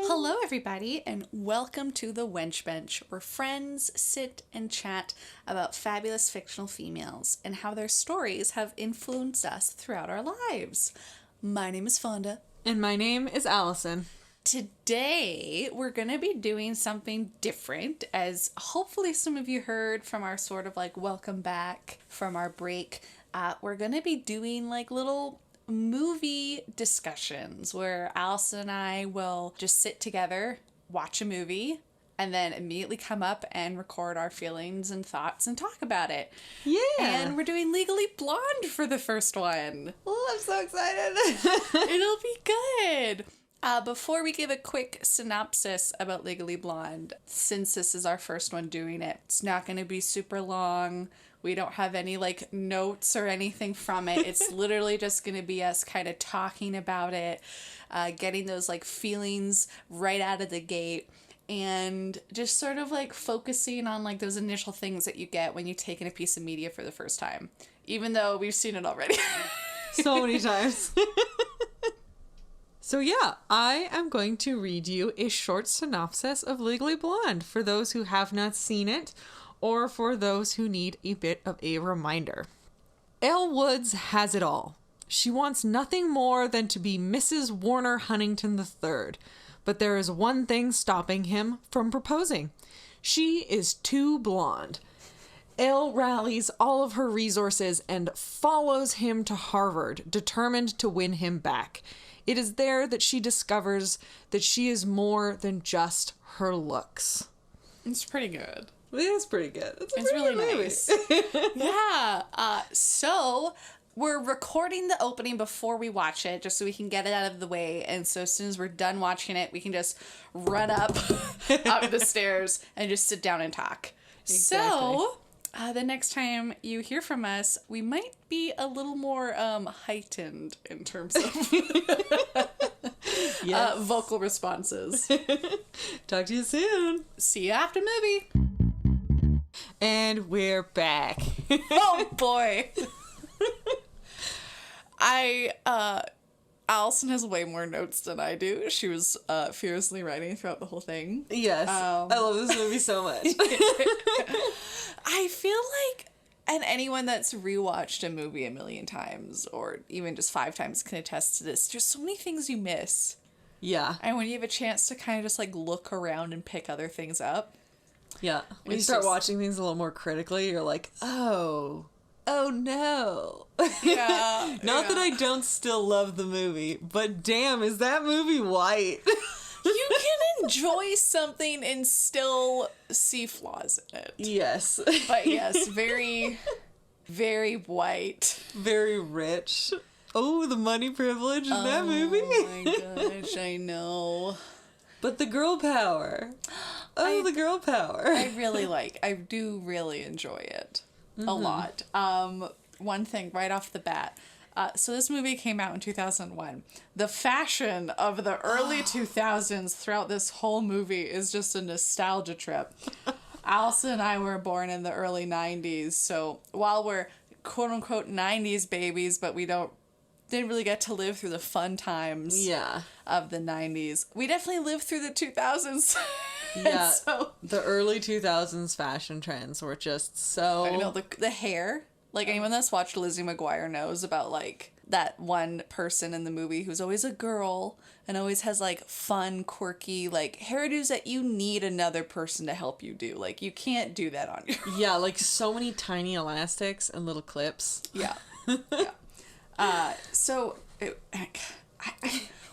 Hello, everybody, and welcome to the Wench Bench, where friends sit and chat about fabulous fictional females and how their stories have influenced us throughout our lives. My name is Fonda. And my name is Alison. Today, we're going to be doing something different, as hopefully some of you heard from our sort of like welcome back from our break. We're going to be doing like little movie discussions where Alison and I will just sit together, watch a movie, and then immediately come up and record our feelings and thoughts and talk about it. Yeah. And we're doing Legally Blonde for the first one. Oh, I'm so excited. It'll be good. Before we give a quick synopsis about Legally Blonde, since this is our first one doing it, it's not going to be super long. We don't have any, like, notes or anything from it. It's literally just going to be us kind of talking about it, getting those, like, feelings right out of the gate, and just sort of, like, focusing on, like, those initial things that you get when you take in a piece of media for the first time, even though we've seen it already. So many times. So yeah, I am going to read you a short synopsis of Legally Blonde for those who have not seen it, or for those who need a bit of a reminder. Elle Woods has it all. She wants nothing more than to be Mrs. Warner Huntington III, but there is one thing stopping him from proposing. She is too blonde. Elle rallies all of her resources and follows him to Harvard, determined to win him back. It is there that she discovers that she is more than just her looks. It's pretty good. It is pretty good. It's really nice. Yeah. So we're recording the opening before we watch it, just so we can get it out of the way. And so as soon as we're done watching it, we can just run up the stairs and just sit down and talk. Exactly. So the next time you hear from us, we might be a little more heightened in terms of vocal responses. Talk to you soon. See you after movie. And we're back. Oh boy. Alison has way more notes than I do. She was furiously writing throughout the whole thing. Yes. I love this movie so much. I feel like, and anyone that's rewatched a movie a million times, or even just 5 times, can attest to this. There's so many things you miss. Yeah. And when you have a chance to kind of just like look around and pick other things up. Yeah. When you start watching things a little more critically, you're like, oh no. Yeah. Not that I don't still love the movie, but damn, is that movie white? You can enjoy something and still see flaws in it. Yes. But yes, very, very white. Very rich. Oh, the money privilege in that movie. Oh my gosh, I know. But the girl power. Oh, the girl power. I do really enjoy it. A lot. One thing right off the bat. So this movie came out in 2001. The fashion of the early 2000s throughout this whole movie is just a nostalgia trip. Alison and I were born in the early 90s, so while we're quote-unquote 90s babies, but we didn't really get to live through the fun times of the 90s. We definitely lived through the 2000s. Yeah, so, the early 2000s fashion trends were just so... I know, the hair. Like, anyone that's watched Lizzie McGuire knows about, like, that one person in the movie who's always a girl and always has, like, fun, quirky, like, hairdos that you need another person to help you do. Like, you can't do that on your own. Yeah, like, so many tiny elastics and little clips. Yeah.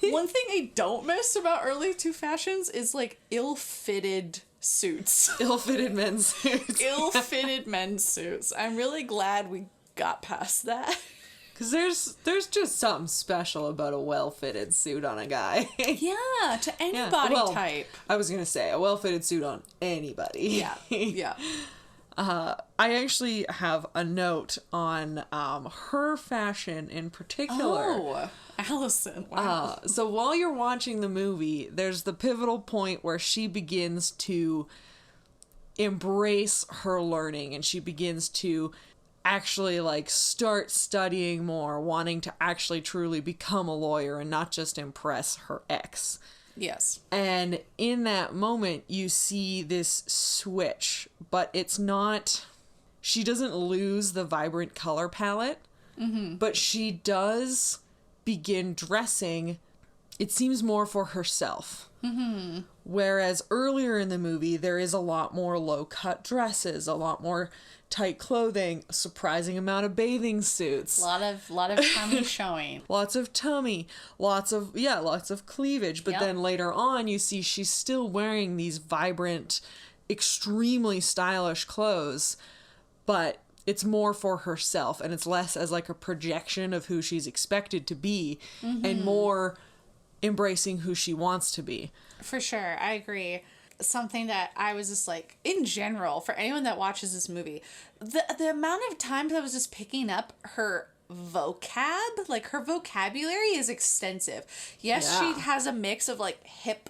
One thing I don't miss about early 2 fashions is, like, ill-fitted suits. Ill-fitted men's suits. Ill-fitted men's suits. I'm really glad we got past that. Because there's just something special about a well-fitted suit on a guy. Yeah, to any body type. I was going to say, a well-fitted suit on anybody. Yeah. I actually have a note on her fashion in particular. Oh, Alison. Wow. So while you're watching the movie, there's the pivotal point where she begins to embrace her learning and she begins to actually like start studying more, wanting to actually truly become a lawyer and not just impress her ex. Yes. And in that moment, you see this switch, but it's not... She doesn't lose the vibrant color palette, but she does begin dressing, it seems, more for herself. Whereas earlier in the movie, there is a lot more low-cut dresses, a lot more tight clothing, a surprising amount of bathing suits. A lot of tummy showing. Lots of tummy, lots of cleavage. But then later on, you see she's still wearing these vibrant, extremely stylish clothes, but it's more for herself, and it's less as like a projection of who she's expected to be, and more embracing who she wants to be. For sure, I agree. Something that I was just like, in general, for anyone that watches this movie, the amount of times I was just picking up her vocab, like her vocabulary is extensive. Yes, Yeah. she has a mix of like hip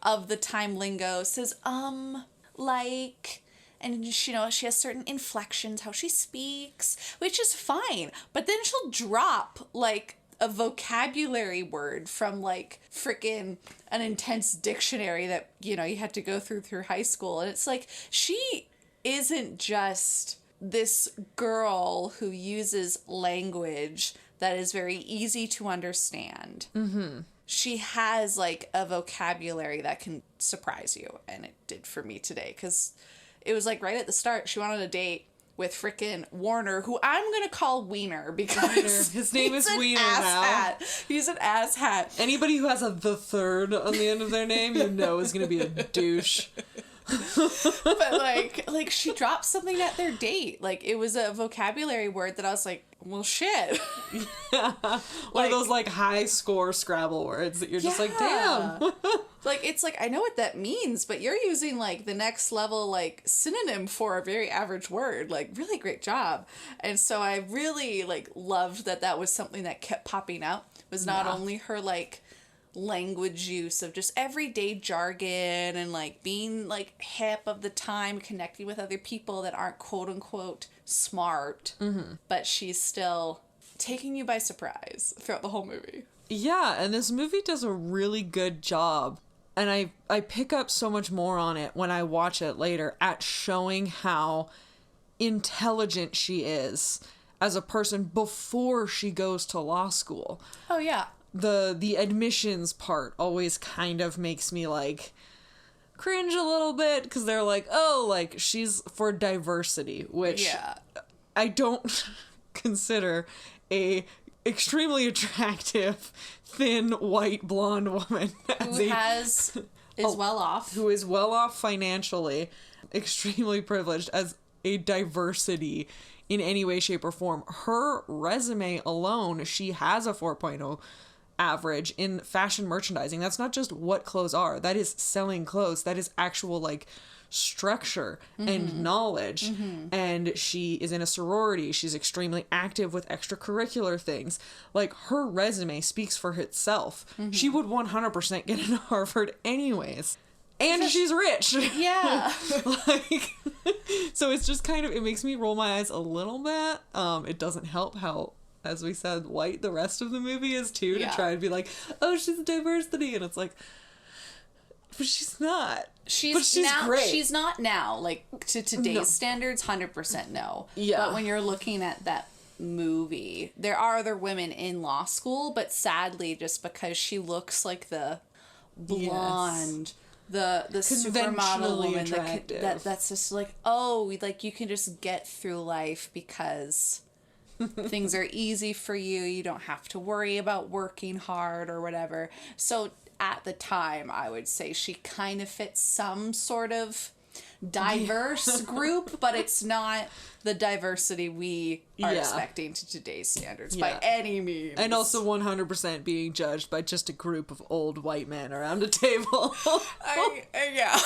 of the time lingo, says like, and she has certain inflections, how she speaks, which is fine. But then she'll drop like a vocabulary word from like freaking an intense dictionary that you had to go through high school, and it's like she isn't just this girl who uses language that is very easy to understand. She has like a vocabulary that can surprise you, and it did for me today, because it was like right at the start she went on a date with frickin' Warner, who I'm gonna call Wiener because His name is Wiener now. Hat. He's an ass hat. Anybody who has the third on the end of their name, is gonna be a douche. But like she dropped something at their date. Like it was a vocabulary word that I was like, well, shit. One of those like high score Scrabble words that you're just like, damn. Like it's like I know what that means, but you're using like the next level like synonym for a very average word. Like really great job. And so I really like loved that was something that kept popping up. Was not only her like language use of just everyday jargon and like being like hip of the time, connecting with other people that aren't quote unquote smart, but she's still taking you by surprise throughout the whole movie. Yeah, and this movie does a really good job, and I pick up so much more on it when I watch it later, at showing how intelligent she is as a person before she goes to law school. Oh yeah. The admissions part always kind of makes me like cringe a little bit, because they're like, oh, like she's for diversity, which I don't consider a extremely attractive, thin, white, blonde woman who is well off financially, extremely privileged, as a diversity in any way, shape, or form. Her resume alone, she has a 4.0 average in fashion merchandising. That's not just what clothes are. That is selling clothes. That is actual like structure and knowledge. And she is in a sorority. She's extremely active with extracurricular things. Like her resume speaks for itself. She would 100% get into Harvard anyways. And she's rich. Yeah. Like, so it's just kind of, it makes me roll my eyes a little bit. It doesn't help how, as we said, white the rest of the movie is too, to try and be like, oh, she's a diversity. And it's like, but she's not. She's now, great. She's not now. Like, to today's standards, 100% no. Yeah. But when you're looking at that movie, there are other women in law school, but sadly, just because she looks like the blonde, the supermodel woman that's just like, oh, like you can just get through life because things are easy for you. You don't have to worry about working hard or whatever. So at the time, I would say she kind of fits some sort of diverse group, but it's not the diversity we are expecting to today's standards by any means. And also 100% being judged by just a group of old white men around a table. Yeah.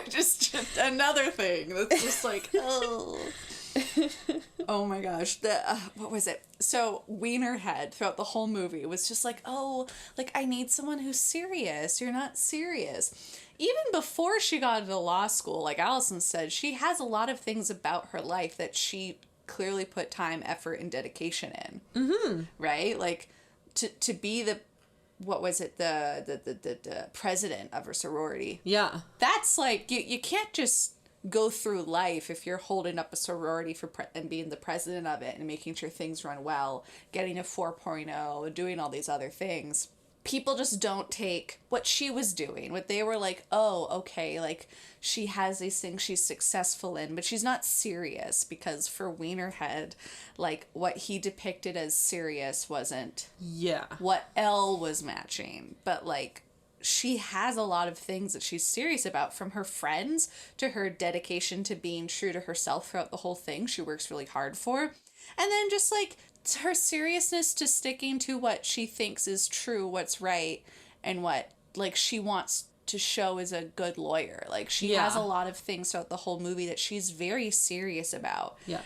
just another thing that's just like, oh. Oh my gosh. What was it? So Wienerhead throughout the whole movie was just like, oh, like I need someone who's serious. You're not serious. Even before she got into law school, like Alison said, she has a lot of things about her life that she clearly put time, effort, and dedication in. Right? Like, to be the, what was it, the president of her sorority. Yeah. That's like, you can't just go through life if you're holding up a sorority and being the president of it and making sure things run well, getting a 4.0, doing all these other things. People just don't take what she was doing, what they were like, oh, okay, like, she has these things she's successful in, but she's not serious, because for Wienerhead, like, what he depicted as serious wasn't what Elle was matching, but, like, she has a lot of things that she's serious about, from her friends to her dedication to being true to herself throughout the whole thing. She works really hard for. And then just, like, her seriousness to sticking to what she thinks is true, what's right, and what, like, she wants to show as a good lawyer. Like, she has a lot of things throughout the whole movie that she's very serious about. Yeah.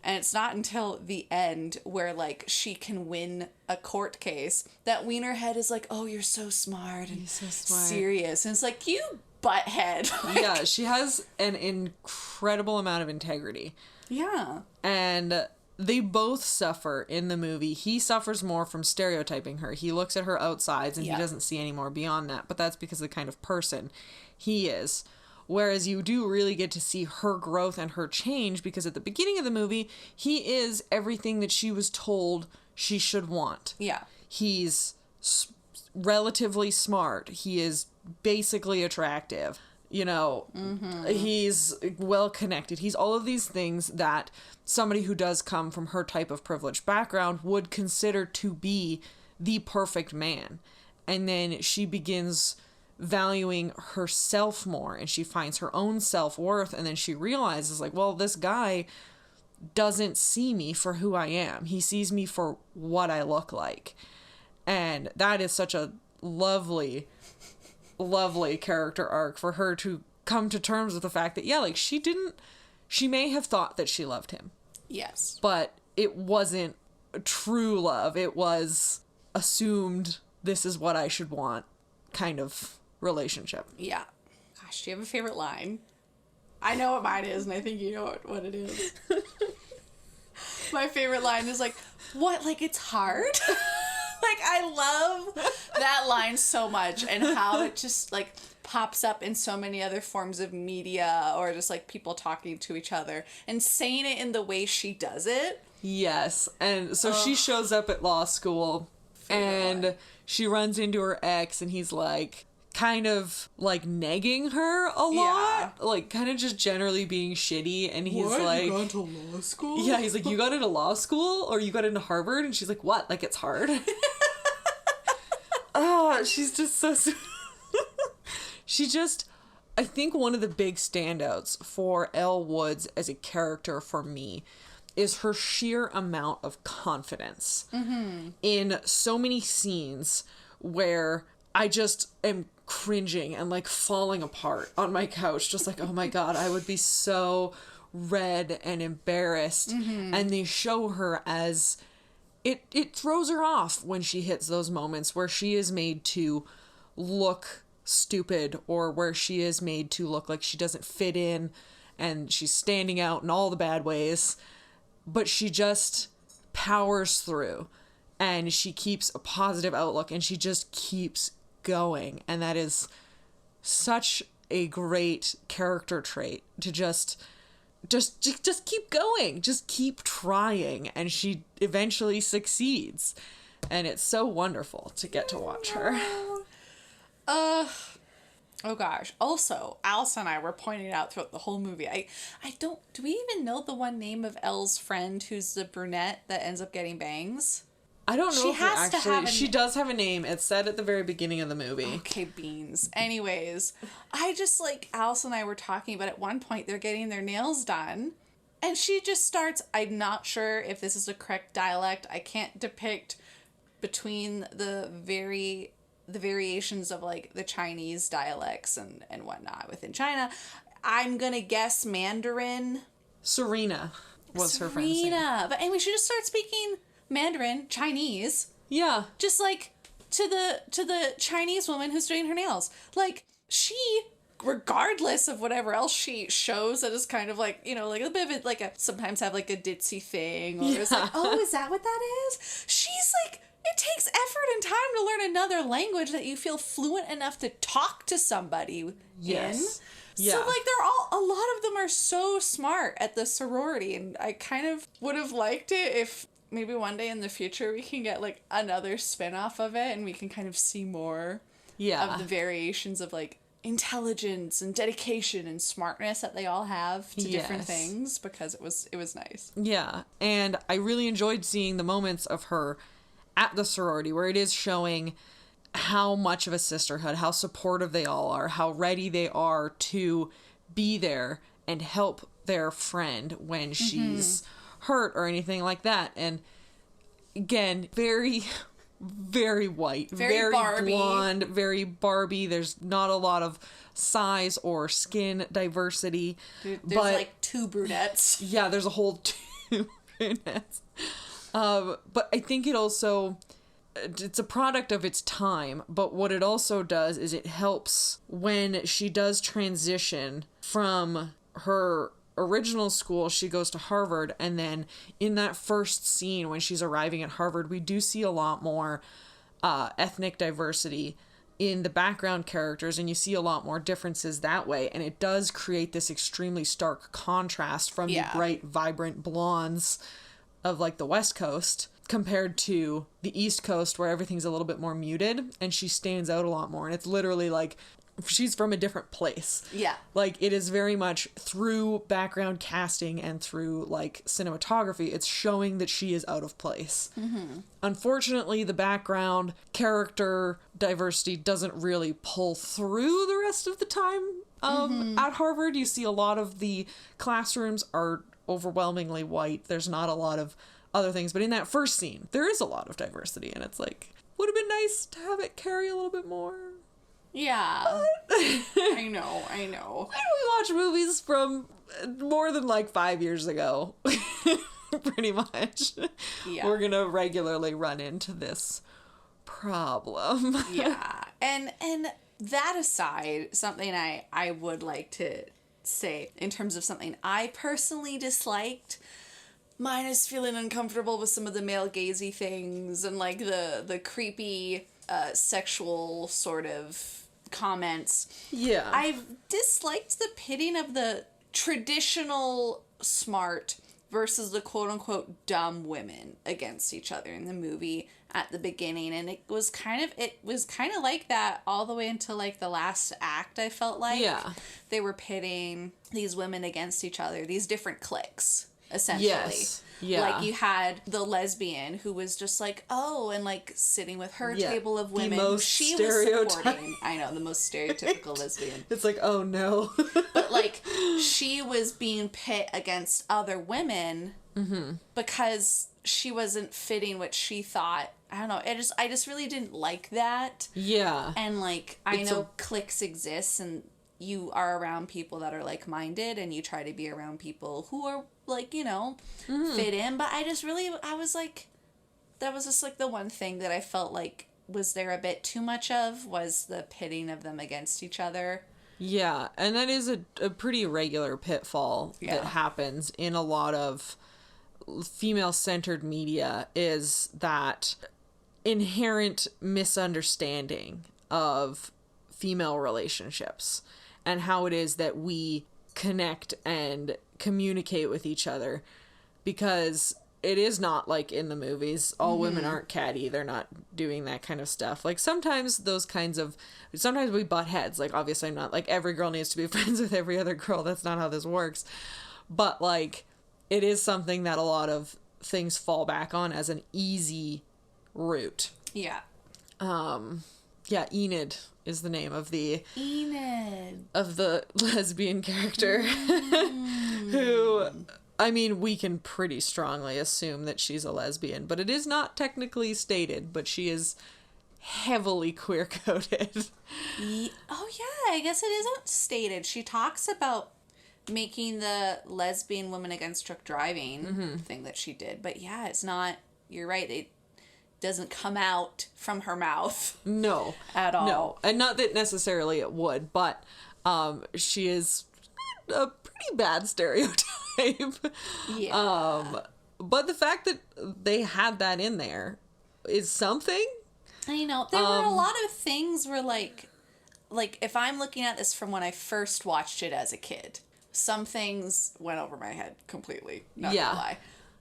And it's not until the end where, like, she can win a court case that Wienerhead is like, oh, you're so smart and so smart. Serious. And it's like, you butthead. Like, yeah, she has an incredible amount of integrity. Yeah. And they both suffer in the movie. He suffers more from stereotyping her. He looks at her outsides and he doesn't see any more beyond that. But that's because of the kind of person he is. Whereas you do really get to see her growth and her change, because at the beginning of the movie, he is everything that she was told she should want. Yeah. He's relatively smart. He is basically attractive. You know, he's well connected. He's all of these things that somebody who does come from her type of privileged background would consider to be the perfect man. And then she begins valuing herself more, and she finds her own self-worth, and then she realizes, like, well, this guy doesn't see me for who I am. He sees me for what I look like. And that is such a lovely character arc for her to come to terms with the fact that, yeah, like, she may have thought that she loved him. Yes. But it wasn't true love. It was assumed this is what I should want kind of relationship. Yeah. Gosh, do you have a favorite line? I know what mine is, and I think you know what it is. My favorite line is like, what, like, it's hard? Like, I love that line so much, and how it just, like, pops up in so many other forms of media, or just, like, people talking to each other and saying it in the way she does it. Yes. And so she shows up at law school, and she runs into her ex, and he's like, kind of, like, negging her a lot. Like, kind of just generally being shitty. And he's like, you got into law school? Yeah, he's like, you got into law school? Or you got into Harvard? And she's like, what? Like, it's hard? Oh, she's just so... She just... I think one of the big standouts for Elle Woods as a character for me is her sheer amount of confidence in so many scenes where I just am cringing and, like, falling apart on my couch, just like, oh my god, I would be so red and embarrassed. And they show her as it throws her off when she hits those moments where she is made to look stupid, or where she is made to look like she doesn't fit in and she's standing out in all the bad ways, but she just powers through and she keeps a positive outlook and she just keeps going. And that is such a great character trait, to just keep going, just keep trying, and she eventually succeeds, and it's so wonderful to get to watch her. Oh gosh. Also, Alison and I were pointing out throughout the whole movie, I don't, do we even know the one name of Elle's friend who's the brunette that ends up getting bangs? I don't know she does have a name. It's said at the very beginning of the movie. Okay, beans. Anyways, I just, like, Alison and I were talking about at one point they're getting their nails done, and she just starts, I'm not sure if this is a correct dialect. I can't depict between the variations of, like, the Chinese dialects and whatnot within China. I'm gonna guess Mandarin. Serena was her friend's name. Serena. But anyway, she just starts speaking Mandarin, Chinese. Yeah. Just, like, to the Chinese woman who's doing her nails. Like, she regardless of whatever else she shows, that is kind of like, you know, like a bit of it, like sometimes have like a ditzy thing, or it's like, oh, is that what that is? She's like, it takes effort and time to learn another language that you feel fluent enough to talk to somebody in. Yeah. So, like, a lot of them are so smart at the sorority, and I kind of would have liked it if maybe one day in the future we can get, like, another spin-off of it, and we can kind of see more of the variations of, like, intelligence and dedication and smartness that they all have to different things, because it was nice. Yeah, and I really enjoyed seeing the moments of her at the sorority where it is showing how much of a sisterhood, how supportive they all are, how ready they are to be there and help their friend when she's hurt or anything like that. And again, very, very white, very Barbie. Blonde, very Barbie. There's not a lot of size or skin diversity. There's like 2 brunettes. Yeah, there's a whole 2 brunettes. But I think it's a product of its time, but what it also does is it helps when she does transition from her original school. She goes to Harvard, and then in that first scene when she's arriving at Harvard, we do see a lot more ethnic diversity in the background characters, and you see a lot more differences that way, and it does create this extremely stark contrast from the bright, vibrant blondes of like the West Coast compared to the East Coast, where everything's a little bit more muted, and she stands out a lot more. And it's literally like she's from a different place. Yeah. Like, it is very much through background casting and through like cinematography, it's showing that she is out of place. Unfortunately, the background character diversity doesn't really pull through the rest of the time. At Harvard, you see a lot of the classrooms are overwhelmingly white. There's not a lot of other things, but in that first scene there is a lot of diversity, and it's like, would have been nice to have it carry a little bit more. I know why do we watch movies from more than like 5 years ago? Pretty much. We're gonna regularly run into this problem. And that aside, something I would like to say in terms of something I personally disliked, minus feeling uncomfortable with some of the male gazy things and like the creepy sexual sort of comments. I've disliked the pitting of the traditional smart versus the quote-unquote dumb women against each other in the movie at the beginning, and it was kind of like that all the way until like the last act. I felt like they were pitting these women against each other, these different cliques, essentially. Like, you had the lesbian who was just like, oh, and like sitting with her table of women who she was supporting. I know, the most stereotypical lesbian. It's like, oh no. But like, she was being pit against other women because she wasn't fitting what she thought. I don't know. I just really didn't like that. And like, I know cliques exist, and you are around people that are like-minded, and you try to be around people who are like, you know, fit in. But I was like, that was just like the one thing that I felt like was there a bit too much of, was the pitting of them against each other. Yeah, and that is a pretty regular pitfall that happens in a lot of female-centered media, is that inherent misunderstanding of female relationships and how it is that we connect and communicate with each other, because it is not like in the movies. All women aren't catty. They're not doing that kind of stuff. Like, sometimes we butt heads. Like, obviously I'm not like every girl needs to be friends with every other girl. That's not how this works. But like, it is something that a lot of things fall back on as an easy route. Enid is the name of the lesbian character who, I mean, we can pretty strongly assume that she's a lesbian, but it is not technically stated, but she is heavily queer-coded. I guess it isn't stated. She talks about making the lesbian woman against drunk driving thing that she did, but it's not, you're right, it doesn't come out from her mouth. No. At all. No. And not that necessarily it would, but She is a pretty bad stereotype. Yeah. But the fact that they had that in there is something. I know. There were a lot of things where, like, if I'm looking at this from when I first watched it as a kid, some things went over my head completely. Not gonna lie.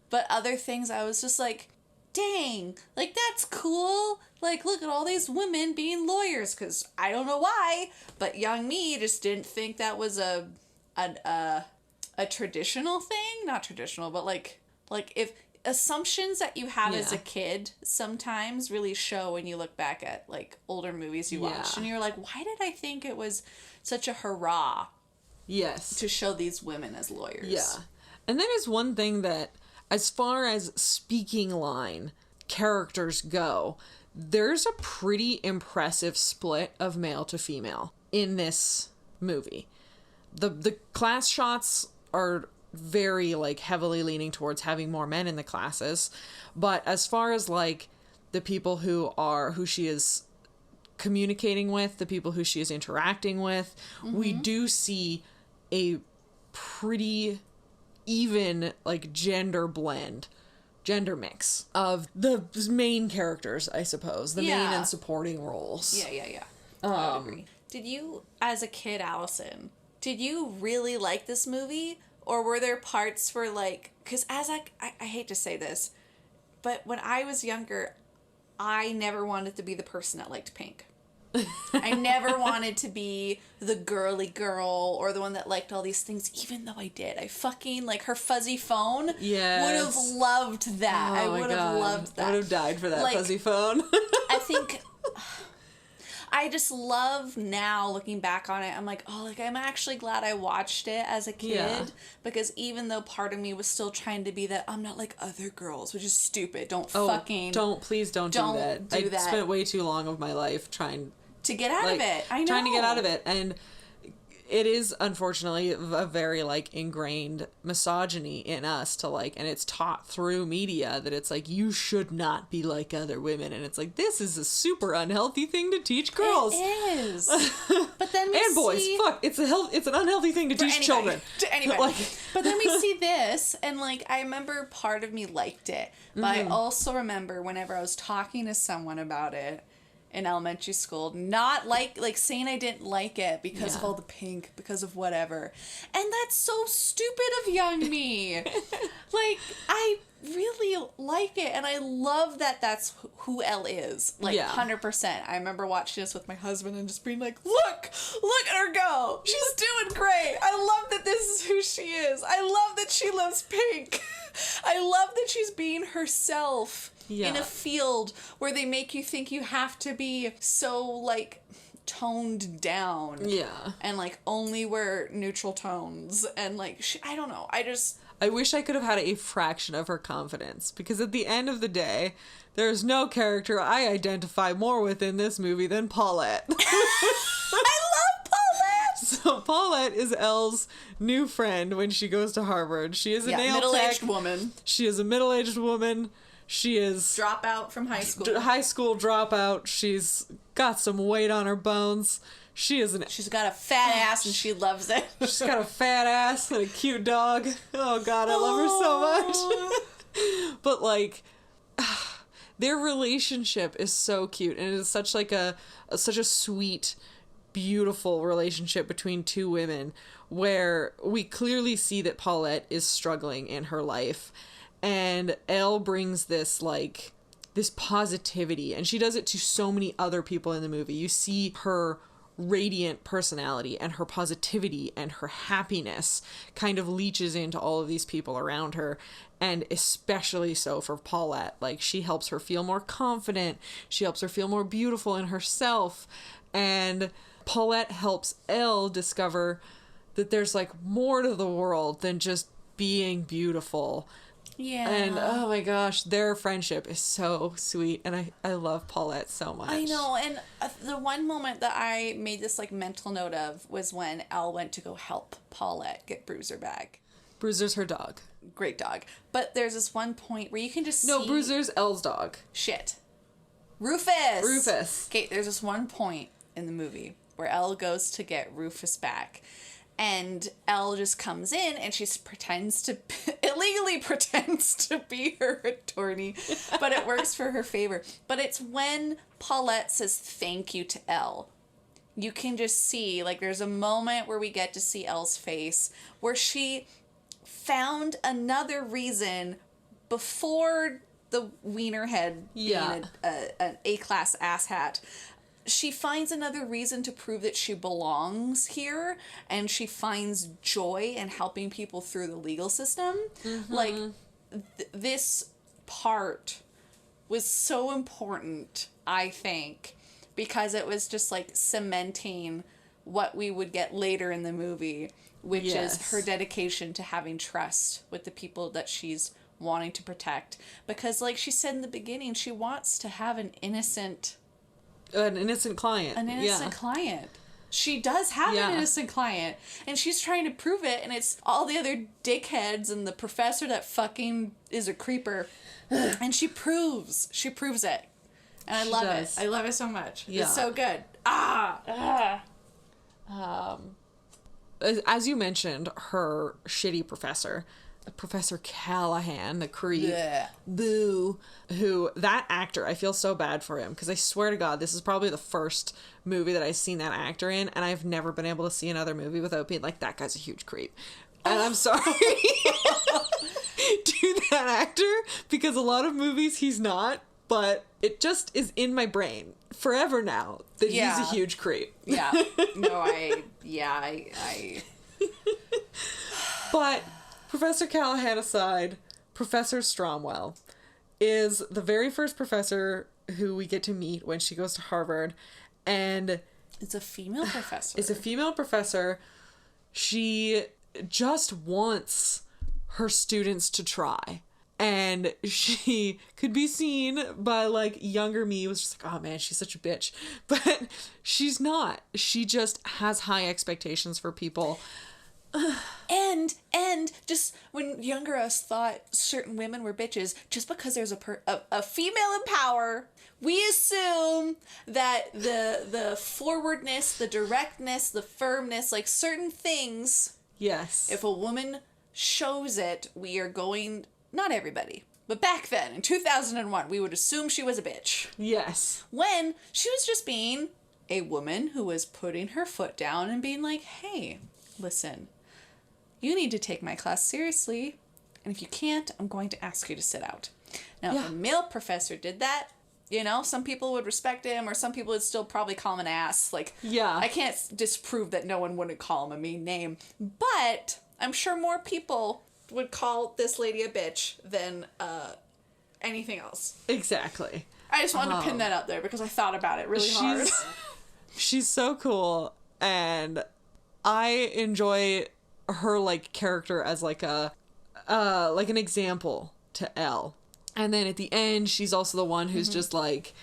But other things I was just like, dang, like, that's cool. Like, look at all these women being lawyers, because I don't know why, but young me just didn't think that was a traditional thing. Not traditional, but like if assumptions that you have as a kid sometimes really show when you look back at, like, older movies you watched, and you're like, why did I think it was such a hurrah to show these women as lawyers? Yeah. And that is one thing that, as far as speaking line characters go, there's a pretty impressive split of male to female in this movie. The class shots are very, like, heavily leaning towards having more men in the classes, but as far as, like, the people who she is communicating with, the people who she is interacting with, we do see a pretty even, like, gender mix of the main characters, I suppose, the main and supporting roles. Yeah. I would agree. Did you, as a kid, Allison, did you really like this movie? Or were there parts where, like, because as I hate to say this, but when I was younger, I never wanted to be the person that liked pink. I never wanted to be the girly girl or the one that liked all these things, even though I did. I fucking, like, her fuzzy phone. Would have loved that. I would have loved that. I would have died for that, like, fuzzy phone. I think... I just love now, looking back on it, I'm like, oh, like, I'm actually glad I watched it as a kid, because even though part of me was still trying to be that, I'm not like other girls, which is stupid. Please don't do that. I spent way too long of my life trying to get out of it. I know. Trying to get out of it. And it is, unfortunately, a very, like, ingrained misogyny in us to, like, and it's taught through media that it's like, you should not be like other women. And it's like, this is a super unhealthy thing to teach girls. It is. But then we and boys. Fuck, it's an unhealthy thing to teach children. To anybody. Like, but then we see this, and, like, I remember part of me liked it. But I also remember whenever I was talking to someone about it, in elementary school, not like saying I didn't like it because of all the pink, because of whatever. And that's so stupid of young me. Like, I really like it, and I love that that's who Elle is. Like, 100%. I remember watching this with my husband and just being like, look at her go. She's doing great. I love that this is who she is. I love that she loves pink. I love that she's being herself. In a field where they make you think you have to be so, like, toned down. Yeah. And, like, only wear neutral tones. And, like, I don't know. I wish I could have had a fraction of her confidence. Because at the end of the day, there's no character I identify more with in this movie than Paulette. I love Paulette! So Paulette is Elle's new friend when she goes to Harvard. She is a nail middle-aged woman. She is a middle-aged woman. She is... dropout from high school. High school dropout. She's got some weight on her bones. She's got a fat ass and she loves it. She's got a fat ass and a cute dog. Oh, God, I love her so much. But, like, their relationship is so cute. And it is such, like, such a sweet, beautiful relationship between two women where we clearly see that Paulette is struggling in her life. And Elle brings this, like, this positivity, and she does it to so many other people in the movie. You see her radiant personality and her positivity and her happiness kind of leaches into all of these people around her, and especially so for Paulette. Like, she helps her feel more confident. She helps her feel more beautiful in herself, and Paulette helps Elle discover that there's, like, more to the world than just being beautiful. Yeah. And, oh my gosh, their friendship is so sweet. And I love Paulette so much. I know. And the one moment that I made this, like, mental note of was when Elle went to go help Paulette get Bruiser back. Bruiser's her dog. Great dog. But there's this one point where you can just see... No, Bruiser's Elle's dog. Shit. Rufus! Rufus. Okay, there's this one point in the movie where Elle goes to get Rufus back. And Elle just comes in and she illegally pretends to be her attorney, but it works for her favor. But it's when Paulette says thank you to Elle. You can just see, like, there's a moment where we get to see Elle's face where she found another reason before the Wienerhead being an A-class asshat. She finds another reason to prove that she belongs here, and she finds joy in helping people through the legal system. Mm-hmm. Like, this part was so important, I think, because it was just, like, cementing what we would get later in the movie, which is her dedication to having trust with the people that she's wanting to protect. Because, like she said in the beginning, she wants to have an innocent client. An innocent client. She does have an innocent client. And she's trying to prove it. And it's all the other dickheads and the professor that fucking is a creeper. And she proves it. And I love it. I love it so much. Yeah. It's so good. As you mentioned, her shitty professor, Professor Callahan, the creep, boo, who, that actor, I feel so bad for him, because I swear to God, this is probably the first movie that I've seen that actor in, and I've never been able to see another movie without being like, that guy's a huge creep. And I'm sorry to that actor, because a lot of movies he's not, but it just is in my brain forever now that he's a huge creep. Yeah. No, I But Professor Callahan aside, Professor Stromwell is the very first professor who we get to meet when she goes to Harvard, and it's a female professor. It's a female professor. She just wants her students to try. And she could be seen by, like, younger me was just like, oh man, she's such a bitch. But she's not. She just has high expectations for people. And just when younger us thought certain women were bitches, just because there's a female in power, we assume that the forwardness, the directness, the firmness, like certain things. Yes. If a woman shows it, we are going, not everybody, but back then in 2001, we would assume she was a bitch. Yes. When she was just being a woman who was putting her foot down and being like, hey, listen, you need to take my class seriously, and if you can't, I'm going to ask you to sit out. Now, if a male professor did that, you know, some people would respect him, or some people would still probably call him an ass. Like, I can't disprove that no one wouldn't call him a mean name, but I'm sure more people would call this lady a bitch than anything else. Exactly. I just wanted to pin that up there because I thought about it really hard. She's so cool, and I enjoy her, like, character as like an example to Elle. And then at the end, she's also the one who's just like,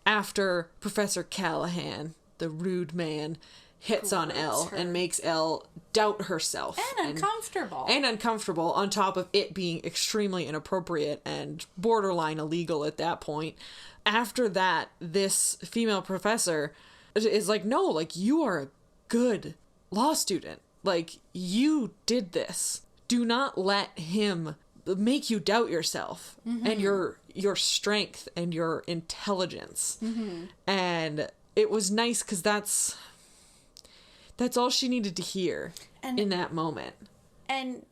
after Professor Callahan, the rude man, hits on Elle and makes Elle doubt herself. And uncomfortable. And uncomfortable, on top of it being extremely inappropriate and borderline illegal at that point. After that, this female professor is like, no, like, you are a good law student. Like, you did this. Do not let him make you doubt yourself and your strength and your intelligence. And it was nice because that's all she needed to hear in that moment. And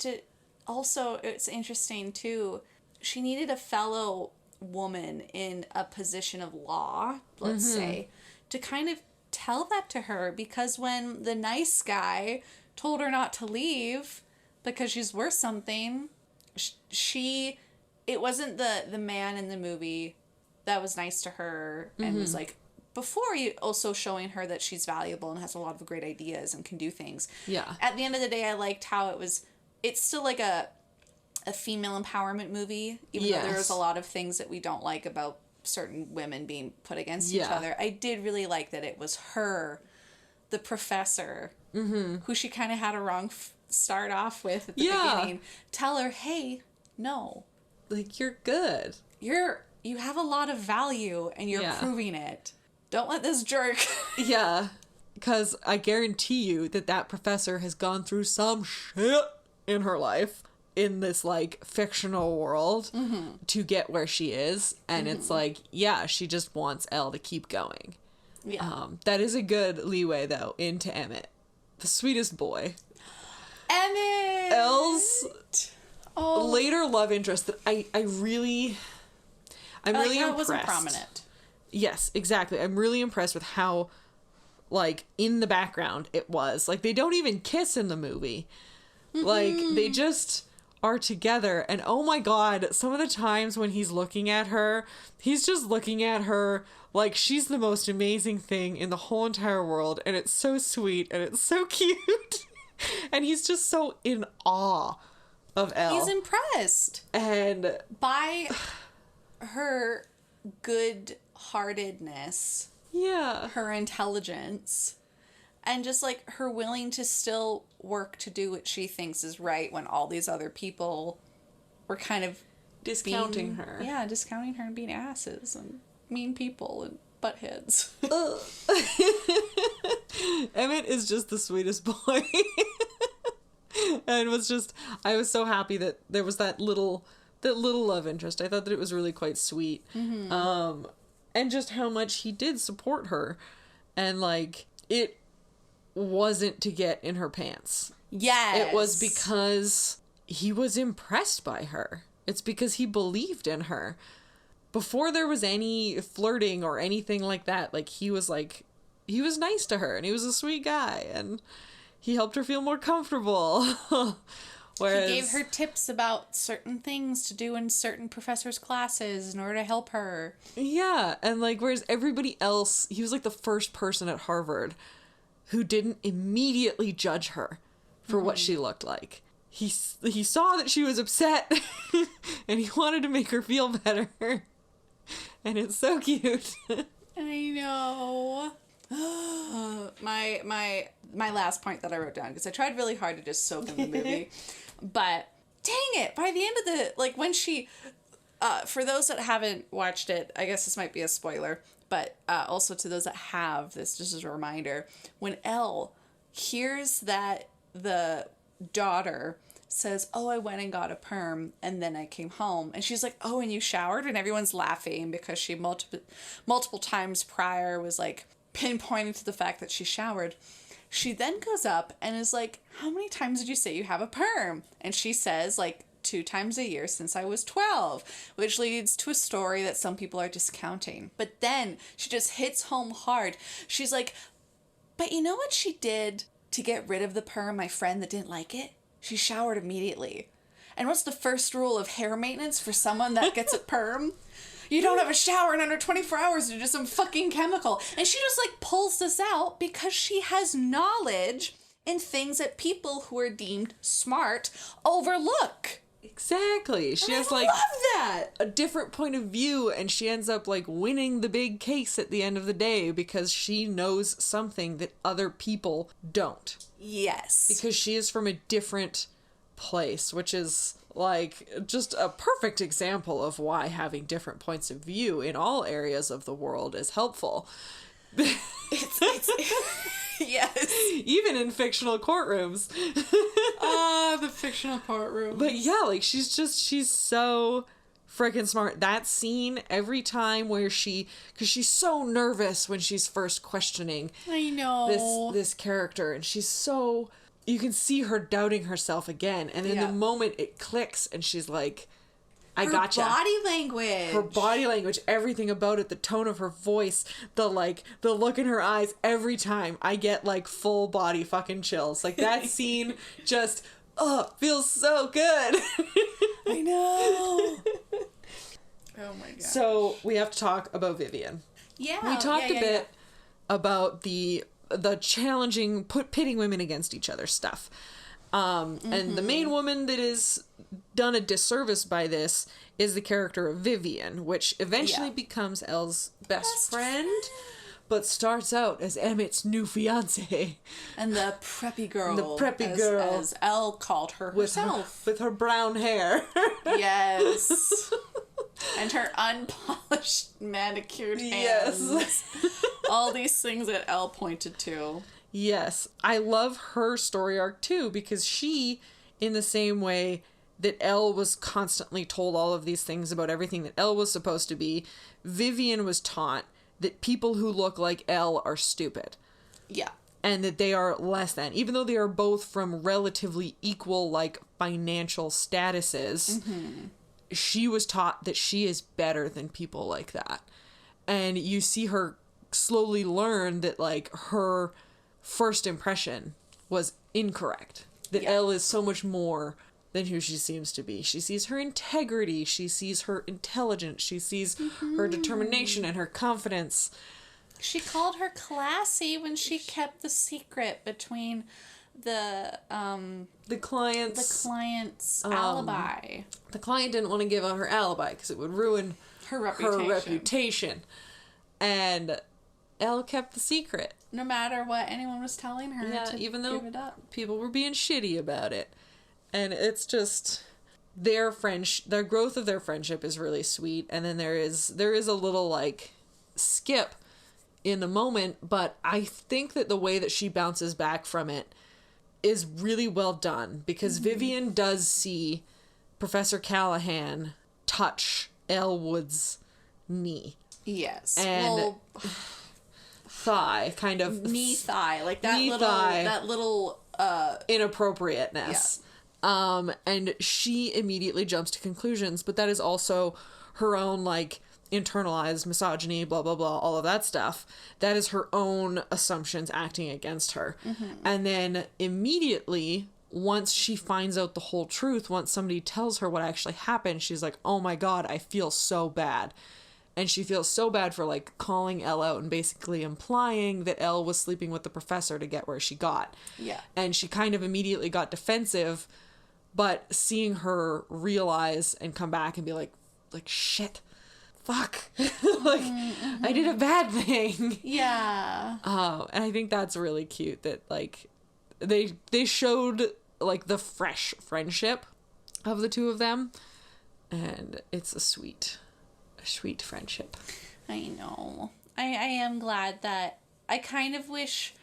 also, it's interesting too, she needed a fellow woman in a position of law, let's say, to kind of tell that to her, because when the nice guy told her not to leave because she's worth something, it wasn't the man in the movie that was nice to her and was like, before you also showing her that she's valuable and has a lot of great ideas and can do things. Yeah. At the end of the day, I liked how it's still like a female empowerment movie, even though there's a lot of things that we don't like about certain women being put against each other. I did really like that it was her, the professor, who she kind of had a wrong start off with at the beginning. Tell her, hey, no. Like, you're good. You have a lot of value and you're proving it. Don't let this jerk. because I guarantee you that professor has gone through some shit in her life in this, like, fictional world to get where she is. And it's like, yeah, she just wants Elle to keep going. Yeah. That is a good leeway, though, into Emmett. The sweetest boy. Emmett! Elle's later love interest that I'm really impressed. It wasn't prominent. Yes, exactly. I'm really impressed with how, like, in the background it was. Like, they don't even kiss in the movie. Like, they just are together. And oh my god, some of the times when he's looking at her, he's just looking at her like she's the most amazing thing in the whole entire world. And it's so sweet and it's so cute. And he's just so in awe of Elle. He's impressed. And by her good-heartedness. Yeah. Her intelligence. And just, like, her willing to still work to do what she thinks is right when all these other people were kind of discounting her. Yeah, discounting her and being asses and mean people and butt heads. Emmett is just the sweetest boy. And I was so happy that there was that little love interest. I thought that it was really quite sweet. And just how much he did support her. And, like, it wasn't to get in her pants. Yes. It was because he was impressed by her. It's because he believed in her. Before there was any flirting or anything like that, like, he was nice to her and he was a sweet guy and he helped her feel more comfortable. Whereas, he gave her tips about certain things to do in certain professors' classes in order to help her. Yeah, and, like, whereas everybody else, he was like the first person at Harvard who didn't immediately judge her for what she looked like. He saw that she was upset and he wanted to make her feel better. And it's so cute. I know. my last point that I wrote down, because I tried really hard to just soak in the movie. But dang it, by the end of the, like, when she, for those that haven't watched it, I guess this might be a spoiler, but also to those that have, this just as a reminder, when Elle hears that the daughter says, oh, I went and got a perm and then I came home, and she's like, oh, and you showered? And everyone's laughing because she multiple times prior was, like, pinpointing to the fact that she showered. She then goes up and is like, how many times did you say you have a perm? And she says, like, 2 times a year since I was 12, which leads to a story that some people are discounting. But then she just hits home hard. She's like, but you know what she did to get rid of the perm, my friend that didn't like it? She showered immediately. And what's the first rule of hair maintenance for someone that gets a perm? You don't have a shower in under 24 hours due to some fucking chemical. And she just, like, pulls this out because she has knowledge in things that people who are deemed smart overlook. Exactly. She has, like, love that. A different point of view, and she ends up, like, winning the big case at the end of the day because she knows something that other people don't. Yes. Because she is from a different place, which is, like, just a perfect example of why having different points of view in all areas of the world is helpful. It's yes. Even in fictional courtrooms. The fictional courtroom. But yeah, like, she's so freaking smart. That scene every time where because she's so nervous when she's first questioning I know this character, and she's so, you can see her doubting herself again, and in the moment it clicks and she's like, I gotcha. Her body language, everything about it, the tone of her voice, the look in her eyes, every time I get, like, full body fucking chills. Like, that scene just feels so good. I know. Oh my god. So we have to talk about Vivian. Yeah. We talked a bit about the challenging pitting women against each other stuff. And the main woman that is done a disservice by this is the character of Vivian, which eventually becomes Elle's best friend, but starts out as Emmett's new fiancé. And the preppy girl. As Elle called her herself. With her brown hair. Yes. And her unpolished, manicured hands. Yes. All these things that Elle pointed to. Yes. I love her story arc too, because she, in the same way that Elle was constantly told all of these things about everything that Elle was supposed to be, Vivian was taught that people who look like Elle are stupid. Yeah. And that they are less than. Even though they are both from relatively equal, like, financial statuses, she was taught that she is better than people like that. And you see her slowly learn that, like, her first impression was incorrect. That Elle is so much more than who she seems to be. She sees her integrity. She sees her intelligence. She sees her determination and her confidence. She called her classy when she kept the secret between the client's alibi. The client didn't want to give out her alibi because it would ruin Her reputation. And Elle kept the secret. No matter what anyone was telling her to even though give it up. People were being shitty about it. And it's just their growth of their friendship is really sweet. And then there is a little like skip in the moment, but I think that the way that she bounces back from it is really well done, because Vivian does see Professor Callahan touch Elle Woods' knee. Yes. And thigh, kind of knee thigh, like that knee little thigh. that little inappropriateness. Yeah. And she immediately jumps to conclusions, but that is also her own like internalized misogyny, blah blah blah, all of that stuff. That is her own assumptions acting against her. And then immediately, once she finds out the whole truth, once somebody tells her what actually happened, she's like, oh my god, I feel so bad. And she feels so bad for like calling Elle out and basically implying that Elle was sleeping with the professor to get where she got. Yeah. And she kind of immediately got defensive, but seeing her realize and come back and be like shit, fuck, like I did a bad thing. Yeah. And I think that's really cute that like they showed like the fresh friendship of the two of them, and it's a sweet friendship. I know. I am glad that I kind of wish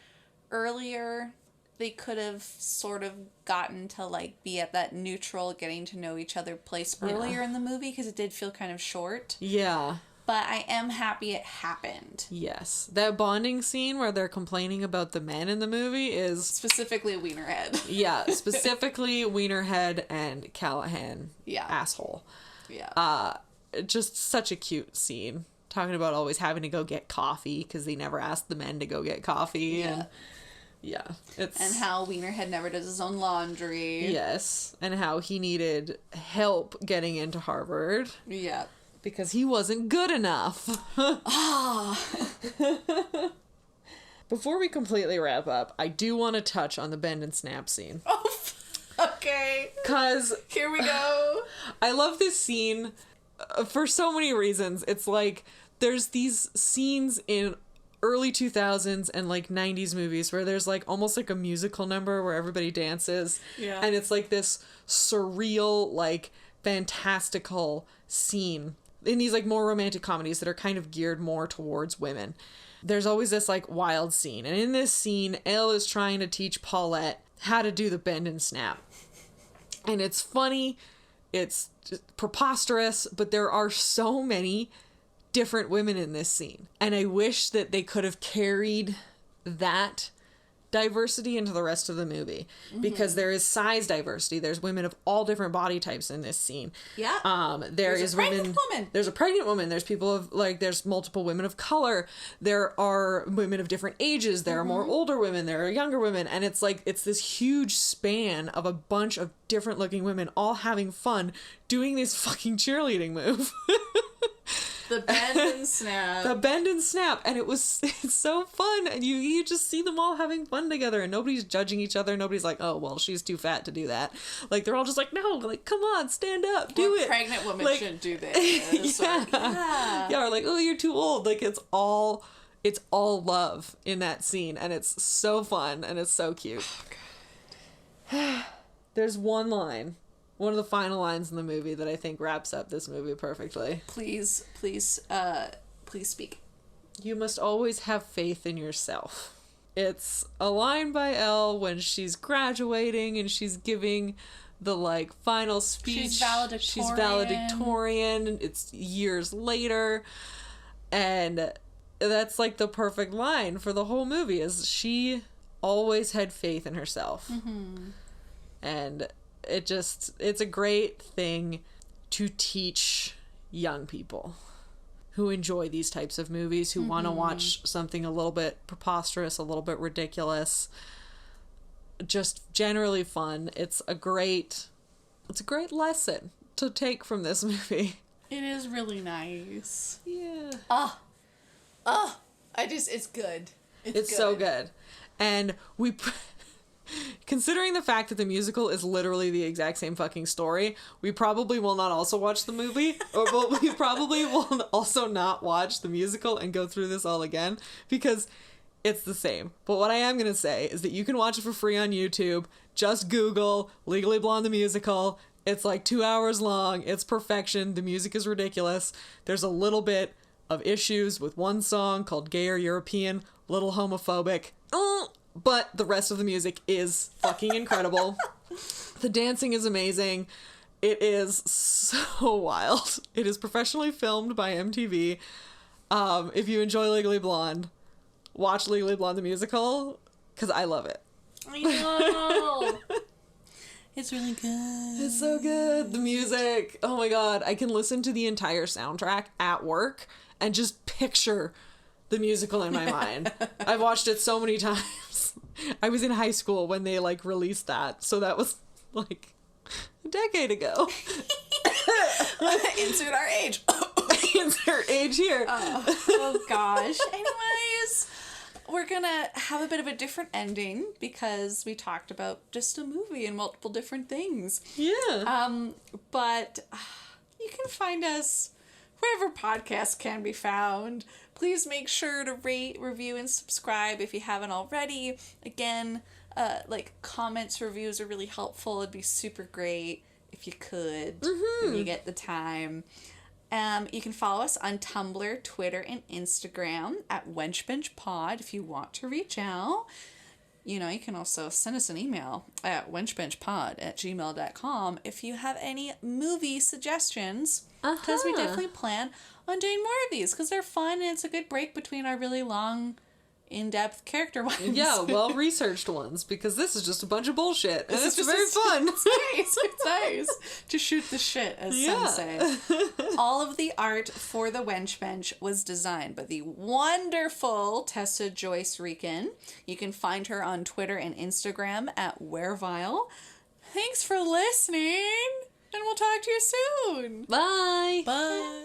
earlier they could have sort of gotten to like be at that neutral getting to know each other place earlier in the movie, because it did feel kind of short. Yeah. But I am happy it happened. Yes. That bonding scene where they're complaining about the men in the movie is... Specifically Wienerhead. Yeah, specifically Wienerhead and Callahan. Yeah. Asshole. Yeah. Just such a cute scene. Talking about always having to go get coffee because they never asked the men to go get coffee. Yeah. And yeah. And how Wienerhead never does his own laundry. Yes. And how he needed help getting into Harvard. Yeah. Because he wasn't good enough. Before we completely wrap up, I do want to touch on the bend and snap scene. Oh, okay. Because... Here we go. I love this scene for so many reasons. It's like, there's these scenes in early 2000s and like 90s movies where there's like almost like a musical number where everybody dances. Yeah. And it's like this surreal, like fantastical scene in these like more romantic comedies that are kind of geared more towards women. There's always this like wild scene. And in this scene, Elle is trying to teach Paulette how to do the bend and snap. And it's funny, it's just preposterous, but there are so many different women in this scene. And I wish that they could have carried that diversity into the rest of the movie, because there is size diversity. There's women of all different body types in this scene. Yeah. There's a pregnant woman. There's a pregnant woman. There's people of like, there's multiple women of color. There are women of different ages. There are more older women. There are younger women. And it's like, it's this huge span of a bunch of different looking women all having fun doing this fucking cheerleading move. The bend and snap. The bend and snap. And it's so fun. And you just see them all having fun together, and nobody's judging each other. Nobody's like, oh, well, she's too fat to do that. Like, they're all just like, no, like, come on, stand up, do it. Pregnant women like, shouldn't do this. Yeah, or like, oh, you're too old. Like, it's all love in that scene. And it's so fun. And it's so cute. Oh, God. There's one line. One of the final lines in the movie that I think wraps up this movie perfectly. Please speak. You must always have faith in yourself. It's a line by Elle when she's graduating and she's giving the, like, final speech. She's valedictorian. She's valedictorian. It's years later. And that's, like, the perfect line for the whole movie, is she always had faith in herself. Mm-hmm. And it's a great thing to teach young people who enjoy these types of movies, who want to watch something a little bit preposterous, a little bit ridiculous, just generally fun. It's a great lesson to take from this movie. It is really nice. Yeah. It's good. It's good. So good. And considering the fact that the musical is literally the exact same fucking story, we probably will not also watch the movie, but we probably will also not watch the musical and go through this all again, because it's the same. But what I am going to say is that you can watch it for free on YouTube. Just Google Legally Blonde the musical. It's like 2 hours long. It's perfection. The music is ridiculous. There's a little bit of issues with one song called Gay or European, little homophobic. But the rest of the music is fucking incredible. The dancing is amazing. It is so wild. It is professionally filmed by MTV. If you enjoy Legally Blonde, watch Legally Blonde the musical, because I love it. I know. It's really good. It's so good. The music. Oh my god. I can listen to the entire soundtrack at work and just picture the musical in my mind. I've watched it so many times. I was in high school when they, like, released that, so that was, like, a decade ago. Insert our age. Insert age here. Oh gosh. Anyways, we're gonna have a bit of a different ending because we talked about just a movie and multiple different things. Yeah. But you can find us wherever podcasts can be found. Please make sure to rate, review, and subscribe if you haven't already. Again, like, comments, reviews are really helpful. It'd be super great if you could, when you get the time. You can follow us on Tumblr, Twitter, and Instagram at Wench Bench Pod if you want to reach out. You know, you can also send us an email at wenchbenchpod@gmail.com if you have any movie suggestions. Because we definitely plan on doing more of these because they're fun and it's a good break between our really long, in-depth character ones. Yeah, well-researched ones, because this is just a bunch of bullshit. And it's very fun. It's nice. It's nice to shoot the shit, as some say. All of the art for the Wench Bench was designed by the wonderful Tessa Joyce Riecken. You can find her on Twitter and Instagram at Werevile. Thanks for listening, and we'll talk to you soon. Bye. Bye.